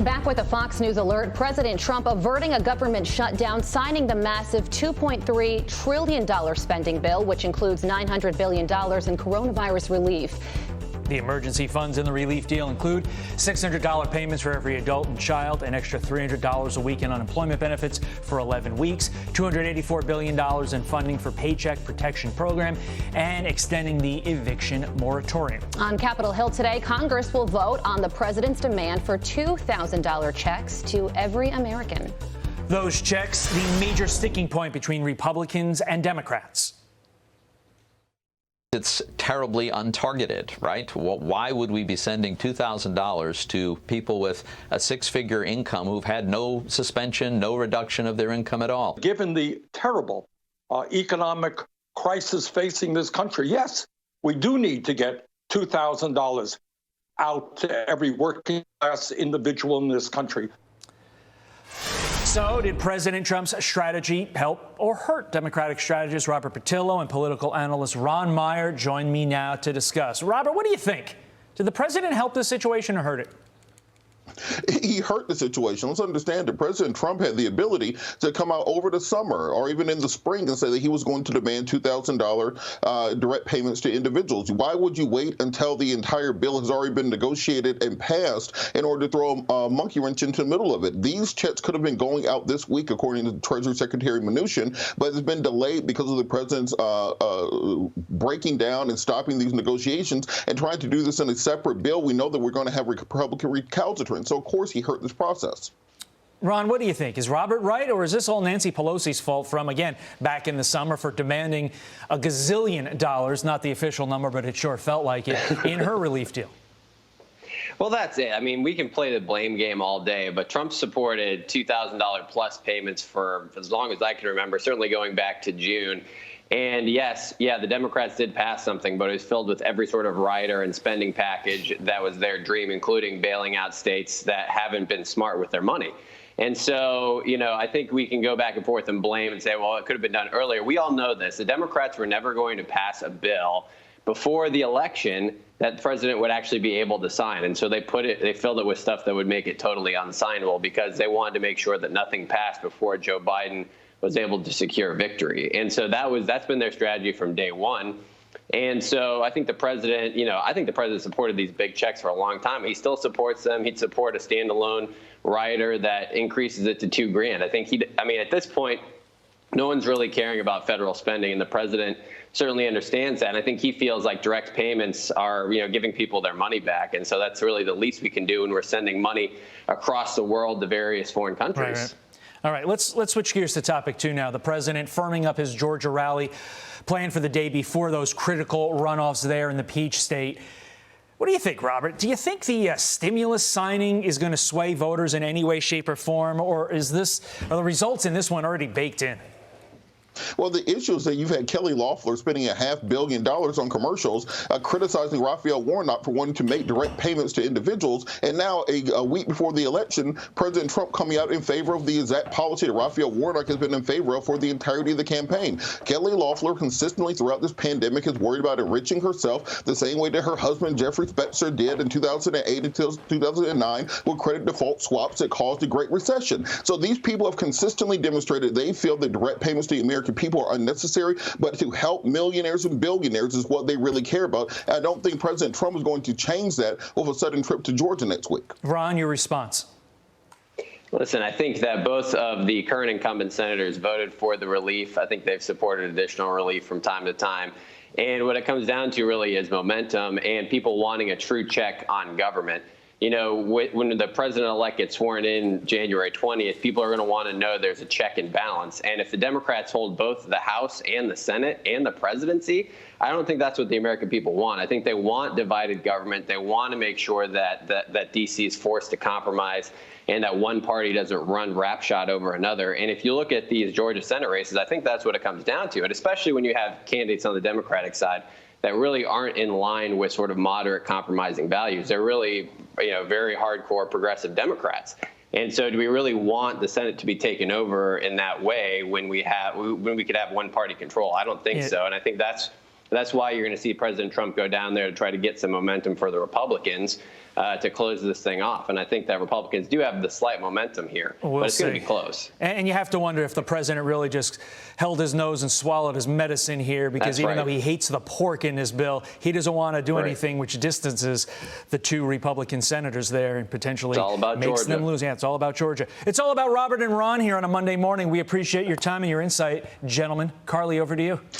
Back with a Fox News alert, President Trump averting a government shutdown, signing the massive $2.3 trillion spending bill, which includes $900 billion in coronavirus relief. The emergency funds in the relief deal include $600 payments for every adult and child, an extra $300 a week in unemployment benefits for 11 weeks, $284 billion in funding for Paycheck Protection Program, and extending the eviction moratorium. On Capitol Hill today, Congress will vote on the president's demand for $2,000 checks to every American. Those checks, the major sticking point between Republicans and Democrats. It's terribly untargeted, right? Why would we be sending $2,000 to people with a six-figure income who've had no suspension, no reduction of their income at all? Given the terrible economic crisis facing this country, yes, we do need to get $2,000 out to every working class individual in this country. So did President Trump's strategy help or hurt? Democratic strategist Robert Patillo and political analyst Ron Meyer join me now to discuss. Robert, what do you think? Did the president help this situation or hurt it? He hurt the situation. Let's understand that President Trump had the ability to come out over the summer or even in the spring and say that he was going to demand $2,000 direct payments to individuals. Why would you wait until the entire bill has already been negotiated and passed in order to throw a monkey wrench into the middle of it? These checks could have been going out this week, according to Treasury Secretary Mnuchin, but it's been delayed because of the president's breaking down and stopping these negotiations and trying to do this in a separate bill. We know that we're going to have Republican recalcitrance. So, of course, he hurt this process. Ron, what do you think? Is Robert right, or is this all Nancy Pelosi's fault from, again, back in the summer for demanding a gazillion dollars, not the official number, but it sure felt like it, in her relief deal? Well, that's it. I mean, we can play the blame game all day, but Trump supported $2,000 plus payments for as long as I can remember, certainly going back to June. And yes, the Democrats did pass something, but it was filled with every sort of rider and spending package that was their dream, including bailing out states that haven't been smart with their money. And so, I think we can go back and forth and blame and say, well, it could have been done earlier. We all know this. The Democrats were never going to pass a bill before the election that the president would actually be able to sign. And so they filled it with stuff that would make it totally unsignable because they wanted to make sure that nothing passed before Joe Biden was able to secure victory. And so that's been their strategy from day one. And so I think the president, supported these big checks for a long time. He still supports them. He'd support a standalone rider that increases it to $2,000. I think at this point, no one's really caring about federal spending, and the president certainly understands that. And I think he feels like direct payments are, giving people their money back. And so that's really the least we can do when we're sending money across the world to various foreign countries. Right. All right, let's switch gears to topic 2 now. The president firming up his Georgia rally planned for the day before those critical runoffs there in the Peach State. What do you think, Robert? Do you think the stimulus signing is going to sway voters in any way, shape, or form, or are the results in this one already baked in? Well, the issue is that you've had Kelly Loeffler spending $500 million on commercials, criticizing Raphael Warnock for wanting to make direct payments to individuals. And now, a week before the election, President Trump coming out in favor of the exact policy that Raphael Warnock has been in favor of for the entirety of the campaign. Kelly Loeffler consistently throughout this pandemic is worried about enriching herself the same way that her husband, Jeffrey Spetzer, did in 2008 until 2009 with credit default swaps that caused the Great Recession. So these people have consistently demonstrated they feel that direct payments to the American people are unnecessary, but to help millionaires and billionaires is what they really care about. I don't think President Trump is going to change that with a sudden trip to Georgia next week. Ron, your response. Listen, I think that both of the current incumbent senators voted for the relief. I think they've supported additional relief from time to time. And what it comes down to really is momentum and people wanting a true check on government. When the president-elect gets sworn in January 20th, people are going to want to know there's a check and balance. And if the Democrats hold both the House and the Senate and the presidency, I don't think that's what the American people want. I think they want divided government. They want to make sure that D.C. is forced to compromise and that one party doesn't run roughshod over another. And if you look at these Georgia Senate races, I think that's what it comes down to. And especially when you have candidates on the Democratic side that really aren't in line with sort of moderate compromising values. They're really, very hardcore progressive Democrats. And so do we really want the Senate to be taken over in that way when we could have one party control? I don't think so. And I think that's That's why you're going to see President Trump go down there to try to get some momentum for the Republicans to close this thing off. And I think that Republicans do have the slight momentum here, but it's going to be close. And you have to wonder if the president really just held his nose and swallowed his medicine here, because even though he hates the pork in his bill, he doesn't want to do anything which distances the two Republican senators there and potentially makes them lose. Yeah, it's all about Georgia. It's all about Robert and Ron here on a Monday morning. We appreciate your time and your insight, gentlemen. Carly, over to you.